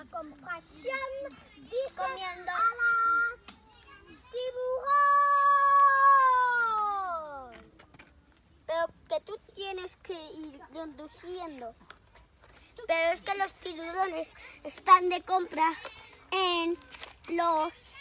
la compasión dice Comiendo. a las tiburón. Pero que tú tienes que ir conduciendo. Pero es que los tiburones están de compra en los